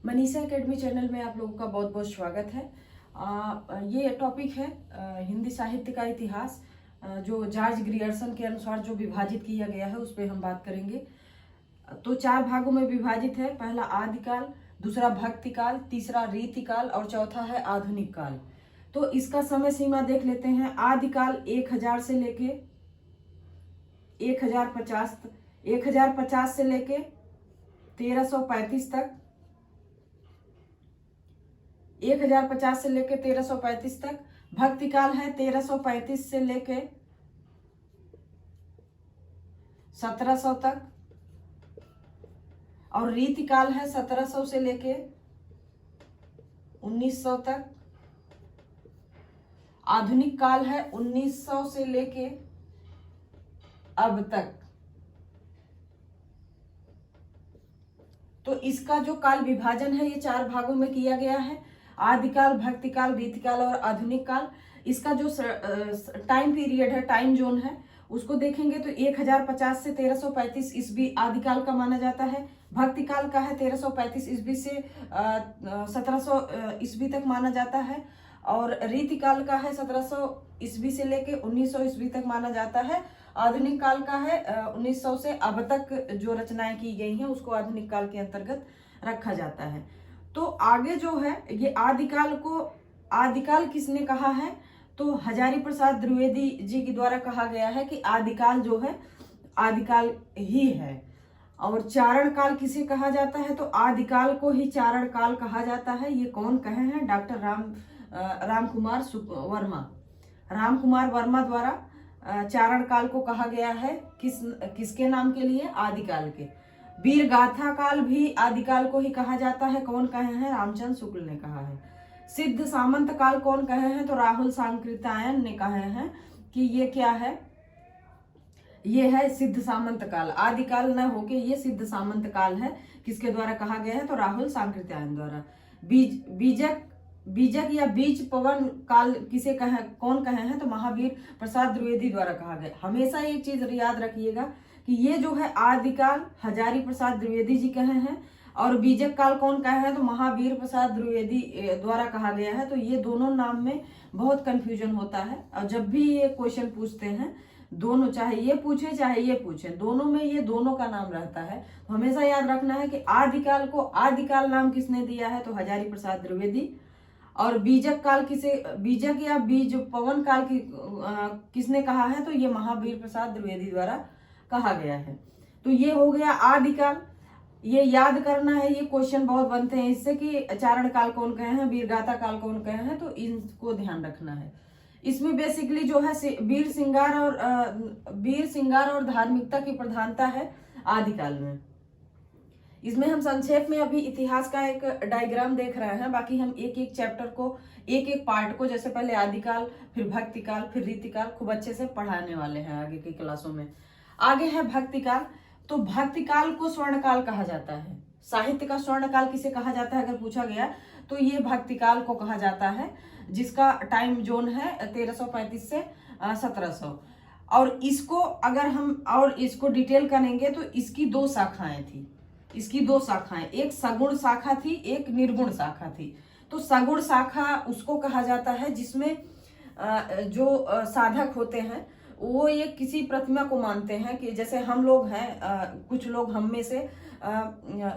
Manisha academy channel में आप लोगों का बहुत बहुत स्वागत है। ये टॉपिक है हिंदी साहित्य का इतिहास, जो जॉर्ज ग्रियर्सन के अनुसार जो विभाजित किया गया है उस पर हम बात करेंगे। तो 4 भागों में विभाजित है। पहला आदिकाल, दूसरा भक्तिकाल, तीसरा रीतिकाल और चौथा है आधुनिक काल। तो इसका समय सीमा देख लेते हैं। आदिकाल 1000 से लेके 1050 से लेके 1335 तक, 1050 से लेके 1335 तक। भक्तिकाल है 1335 से लेके 1700 तक, और रीतिकाल है 1700 से लेके 1900 तक। आधुनिक काल है 1900 से लेके अब तक। तो इसका जो काल विभाजन है ये 4 भागों में किया गया है। आदिकाल, भक्तिकाल, रीतिकाल और आधुनिक काल। इसका जो टाइम पीरियड है, टाइम जोन है, उसको देखेंगे तो 1050 से 1335 ईस्वी आदिकाल का माना जाता है। भक्तिकाल का है 1335 ईस्वी से 1700 ईस्वी तक माना जाता है। और रीतिकाल का है 1700 ईस्वी से लेके 1900 ईस्वी तक माना जाता है। आधुनिक काल का है 1900 से अब तक जो रचनाएं की गई हैं उसको आधुनिक काल के अंतर्गत रखा जाता है। तो आगे जो है ये आदिकाल किसने कहा है? तो हजारी प्रसाद द्विवेदी जी के द्वारा कहा गया है कि आदिकाल जो है आदिकाल ही है। और चारण काल किसे कहा जाता है? तो आदिकाल को ही चारण काल कहा जाता है। ये कौन कहे हैं? डॉक्टर राम कुमार वर्मा द्वारा चारण काल को कहा गया है। किसके नाम के लिए? आदिकाल के। वीर गाथा काल भी आदिकाल को ही कहा जाता है। कौन कहे हैं? रामचंद्र शुक्ल ने कहा है। सिद्ध सामंत काल कौन कहे हैं? तो राहुल सांकृत्यायन ने कहे हैं कि ये क्या है? ये है सिद्ध सामंत काल। आदिकाल न होके ये सिद्ध सामंत काल है। किसके द्वारा कहा गया है? तो राहुल सांकृत्यायन द्वारा। बीजक या बीज पवन काल किसे कहे, कौन कहे हैं? तो महावीर प्रसाद द्विवेदी द्वारा कहा गया। हमेशा एक चीज याद रखिएगा कि ये जो है आदिकाल हजारी प्रसाद द्विवेदी जी कहे हैं, और बीजक काल कौन कहे हैं? तो महावीर प्रसाद द्विवेदी द्वारा कहा गया है। तो ये दोनों नाम में बहुत कंफ्यूजन होता है, और जब भी ये क्वेश्चन पूछते हैं दोनों, चाहे ये पूछे चाहे ये पूछे, दोनों में ये दोनों का नाम रहता है। तो हमेशा याद रखना है कि आदिकाल को आदिकाल नाम किसने दिया है? तो हजारी प्रसाद द्विवेदी। और बीजक काल बीजक या बीज पवन काल किसने कहा है? तो ये महावीर प्रसाद द्विवेदी द्वारा कहा गया है। तो ये हो गया आदिकाल। ये याद करना है, ये क्वेश्चन बहुत बनते हैं इससे कि चारण काल कौन कहे हैं, वीरगाथा काल कौन कहे हैं, तो इनको ध्यान रखना है। इसमें बेसिकली जो है वीर श्रृंगार और धार्मिकता की प्रधानता है आदिकाल में। इसमें हम संक्षेप में अभी इतिहास का एक डायग्राम देख रहे हैं। बाकी हम एक एक चैप्टर को, एक एक पार्ट को, जैसे पहले आदिकाल, फिर भक्तिकाल, फिर रीतिकाल, खूब अच्छे से पढ़ाने वाले हैं आगे की क्लासों में। आगे है भक्तिकाल। तो भक्तिकाल को स्वर्णकाल कहा जाता है। साहित्य का स्वर्णकाल किसे कहा जाता है अगर पूछा गया तो ये भक्तिकाल को कहा जाता है, जिसका टाइम जोन है 1335 से 1700। और इसको अगर हम और इसको डिटेल करेंगे तो इसकी 2 शाखाएं थी। इसकी 2 शाखाएं, एक सगुण शाखा थी, एक निर्गुण शाखा थी। तो सगुण शाखा उसको कहा जाता है जिसमें जो साधक होते हैं वो ये किसी प्रतिमा को मानते हैं, कि जैसे हम लोग हैं, कुछ लोग हम में से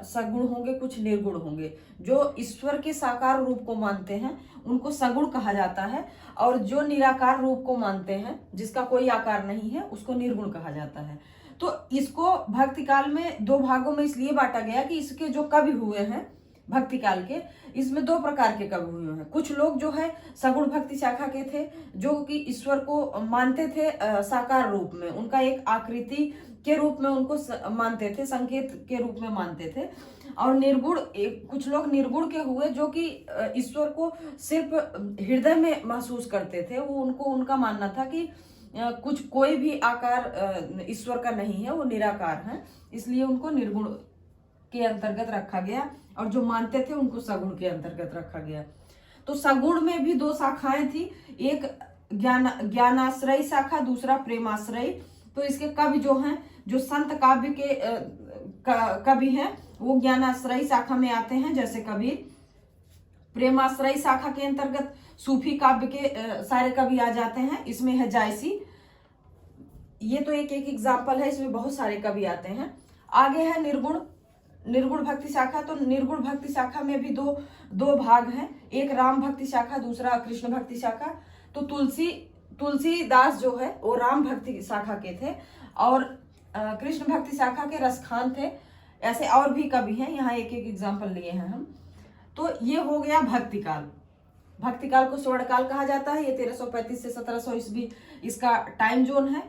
सगुण होंगे, कुछ निर्गुण होंगे। जो ईश्वर के साकार रूप को मानते हैं उनको सगुण कहा जाता है, और जो निराकार रूप को मानते हैं, जिसका कोई आकार नहीं है, उसको निर्गुण कहा जाता है। तो इसको भक्तिकाल में 2 भागों में इसलिए बांटा गया कि इसके जो कवि हुए हैं भक्तिकाल के, इसमें 2 प्रकार के कवि हुए हैं। कुछ लोग जो है सगुण भक्ति शाखा के थे, जो कि ईश्वर को मानते थे साकार रूप में, उनका एक आकृति के रूप में उनको मानते थे, संकेत के रूप में मानते थे। और निर्गुण, कुछ लोग निर्गुण के हुए जो कि ईश्वर को सिर्फ हृदय में महसूस करते थे। वो उनका मानना था कि कोई भी आकार ईश्वर का नहीं है, वो निराकार है, इसलिए उनको निर्गुण के अंतर्गत रखा गया, और जो मानते थे उनको सगुण के अंतर्गत रखा गया। तो सगुण में भी 2 शाखाएं थी, एक ज्ञानाश्रयी शाखा, दूसरा प्रेमाश्रयी। तो इसके कवि जो हैं, जो संत काव्य के कवि हैं वो ज्ञानाश्रयी शाखा में आते हैं, जैसे कबीर। प्रेमाश्रयी शाखा के अंतर्गत सूफी काव्य के सारे कवि आ जाते हैं। इसमें है जायसी। ये तो एक एक एग्जाम्पल है, इसमें बहुत सारे कवि आते हैं। आगे है निर्गुण भक्ति शाखा। तो निर्गुण भक्ति शाखा में भी दो भाग हैं, एक राम भक्ति शाखा, दूसरा कृष्ण भक्ति शाखा। तो तुलसीदास जो है वो राम भक्ति शाखा के थे और कृष्ण भक्ति शाखा के रसखान थे। ऐसे और भी कवि हैं, यहाँ एक एक एग्जाम्पल लिए हैं हम। तो ये हो गया भक्तिकाल। भक्तिकाल को स्वर्णकाल कहा जाता है। ये 1335 से 1700 ईस्वी इसका टाइम जोन है।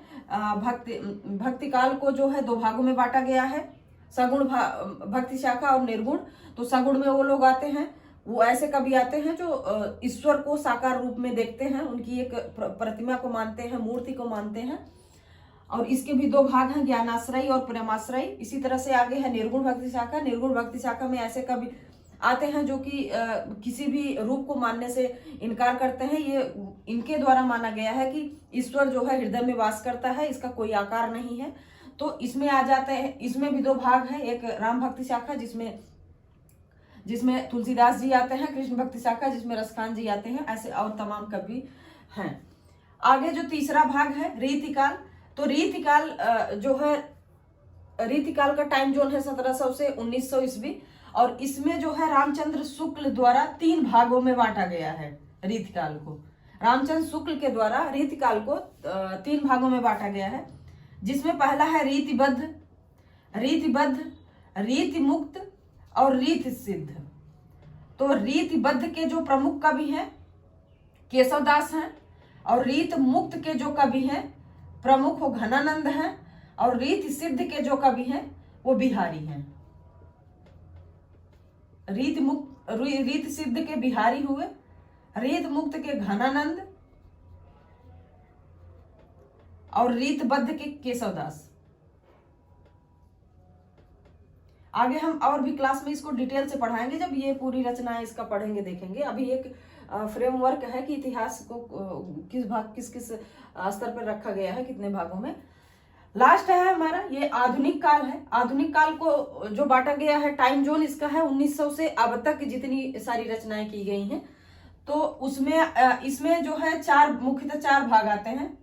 भक्तिकाल को जो है दो भागों में बांटा गया है, सगुण भक्ति शाखा और निर्गुण। तो सगुण में वो लोग आते हैं, वो ऐसे कवि आते हैं जो ईश्वर को साकार रूप में देखते हैं, उनकी एक प्रतिमा को मानते हैं, मूर्ति को मानते हैं। और इसके भी दो भाग हैं, ज्ञानाश्रयी और प्रेमाश्रयी। इसी तरह से आगे है निर्गुण भक्ति शाखा। निर्गुण भक्ति शाखा में ऐसे कवि आते हैं जो कि किसी भी रूप को मानने से इनकार करते हैं। ये इनके द्वारा माना गया है कि ईश्वर जो है हृदय में वास करता है, इसका कोई आकार नहीं है। तो इसमें आ जाते हैं। इसमें भी दो भाग है, एक राम भक्ति शाखा जिसमें तुलसीदास जी आते हैं, कृष्ण भक्ति शाखा जिसमें रसखान जी आते हैं। ऐसे और तमाम कवि हैं। आगे जो तीसरा भाग है रीतिकाल। तो रीतिकाल जो है, रीतिकाल का टाइम जोन है 1700 से 1900 ईस्वी। और इसमें जो है रामचंद्र शुक्ल द्वारा 3 भागों में बांटा गया है रीतिकाल को। रामचंद्र शुक्ल के द्वारा रीतिकाल को 3 भागों में बांटा गया है, जिसमें पहला है रीतिबद्ध, रीति मुक्त और रीति सिद्ध। तो रीतिबद्ध के जो प्रमुख कवि हैं केशवदास हैं, और रीत मुक्त के जो कवि हैं प्रमुख वो घनानंद हैं, और रीति सिद्ध के जो कवि हैं वो बिहारी हैं। रीत सिद्ध के बिहारी हुए, रीत मुक्त के घनानंद और रीतबद्ध के केशवदास। आगे हम और भी क्लास में इसको डिटेल से पढ़ाएंगे, जब ये पूरी रचनाएं इसका पढ़ेंगे देखेंगे। अभी एक फ्रेमवर्क है कि इतिहास को किस स्तर पर रखा गया है, कितने भागों में। लास्ट है हमारा ये आधुनिक काल है। आधुनिक काल को जो बांटा गया है टाइम जोन इसका है 1900 से अब तक जितनी सारी रचनाएं की गई हैं। तो उसमें इसमें जो है मुख्यतः 4 भाग आते हैं,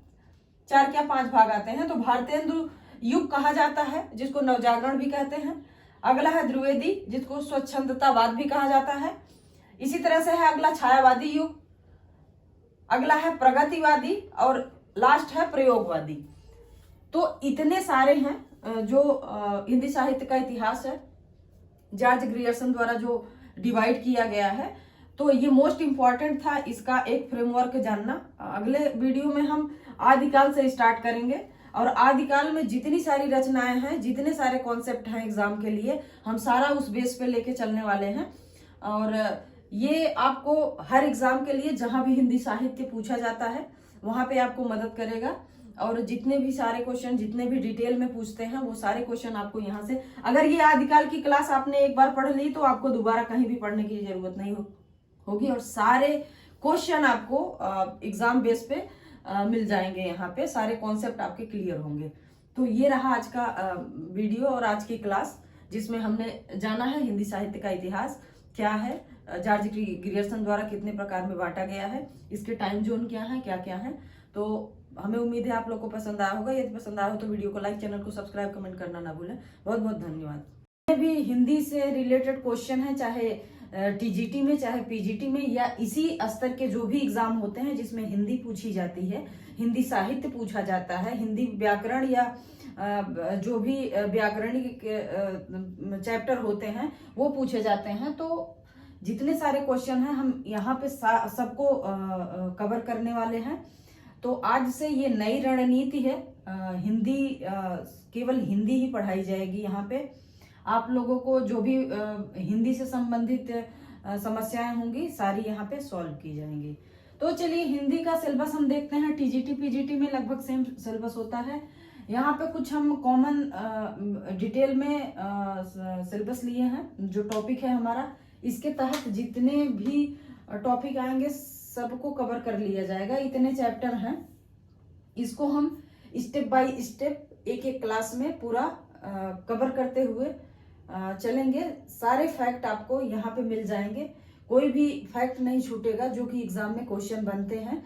4 क्या 5 भाग आते हैं। तो भारतेंदु युग कहा जाता है, जिसको नवजागरण भी कहते हैं। अगला है द्विवेदी, जिसको स्वच्छंदतावाद भी कहा जाता है। इसी तरह से है अगला छायावादी युग, अगला है प्रगतिवादी और लास्ट है प्रयोगवादी। तो इतने सारे हैं जो हिंदी साहित्य का इतिहास है जॉर्ज ग्रियर्सन द्वारा जो डिवाइड किया गया है। तो ये मोस्ट इंपॉर्टेंट था इसका एक फ्रेमवर्क जानना। अगले वीडियो में हम आदिकाल से स्टार्ट करेंगे और आदिकाल में जितनी सारी रचनाएं हैं, जितने सारे कॉन्सेप्ट हैं एग्जाम के लिए, हम सारा उस बेस पे लेके चलने वाले हैं। और ये आपको हर एग्जाम के लिए जहां भी हिंदी साहित्य पूछा जाता है वहां पे आपको मदद करेगा। और जितने भी सारे क्वेश्चन, जितने भी डिटेल में पूछते हैं, वो सारे क्वेश्चन आपको यहाँ से, अगर ये आदिकाल की क्लास आपने एक बार पढ़ ली तो आपको दोबारा कहीं भी पढ़ने की जरूरत नहीं होगी। और सारे क्वेश्चन आपको एग्जाम बेस पे मिल जाएंगे, यहाँ पे सारे कॉन्सेप्ट आपके क्लियर होंगे। तो ये रहा आज का वीडियो और आज की क्लास, जिसमें हमने जाना है हिंदी साहित्य का इतिहास क्या है, जॉर्ज ग्रियर्सन द्वारा कितने प्रकार में बांटा गया है, इसके टाइम जोन क्या है, क्या क्या है। तो हमें उम्मीद है आप लोग को पसंद आया होगा। यदि पसंद आया हो तो वीडियो को लाइक, चैनल को सब्सक्राइब, कमेंट करना ना भूलें। बहुत बहुत धन्यवाद। भी हिंदी से रिलेटेड क्वेश्चन है, चाहे टीजीटी में, चाहे पीजीटी में, या इसी स्तर के जो भी एग्जाम होते हैं जिसमें हिंदी पूछी जाती है, हिंदी साहित्य पूछा जाता है, हिंदी व्याकरण या जो भी व्याकरणिक चैप्टर होते हैं वो पूछे जाते हैं। तो जितने सारे क्वेश्चन हैं हम यहाँ पे सबको कवर करने वाले हैं। तो आज से ये नई रणनीति है, हिंदी केवल हिंदी ही पढ़ाई जाएगी। यहाँ पे आप लोगों को जो भी हिंदी से संबंधित समस्याएं होंगी सारी यहाँ पे सॉल्व की जाएंगी। तो चलिए हिंदी का सिलेबस हम देखते हैं। टीजीटी पीजीटी में लगभग सेम सिलेबस होता है। यहाँ पे कुछ हम कॉमन डिटेल में सिलेबस लिए हैं। जो टॉपिक है हमारा, इसके तहत जितने भी टॉपिक आएंगे सबको कवर कर लिया जाएगा। इतने चैप्टर हैं, इसको हम स्टेप बाय स्टेप एक एक क्लास में पूरा कवर करते हुए चलेंगे। सारे फैक्ट आपको यहाँ पे मिल जाएंगे, कोई भी फैक्ट नहीं छूटेगा जो कि एग्जाम में क्वेश्चन बनते हैं।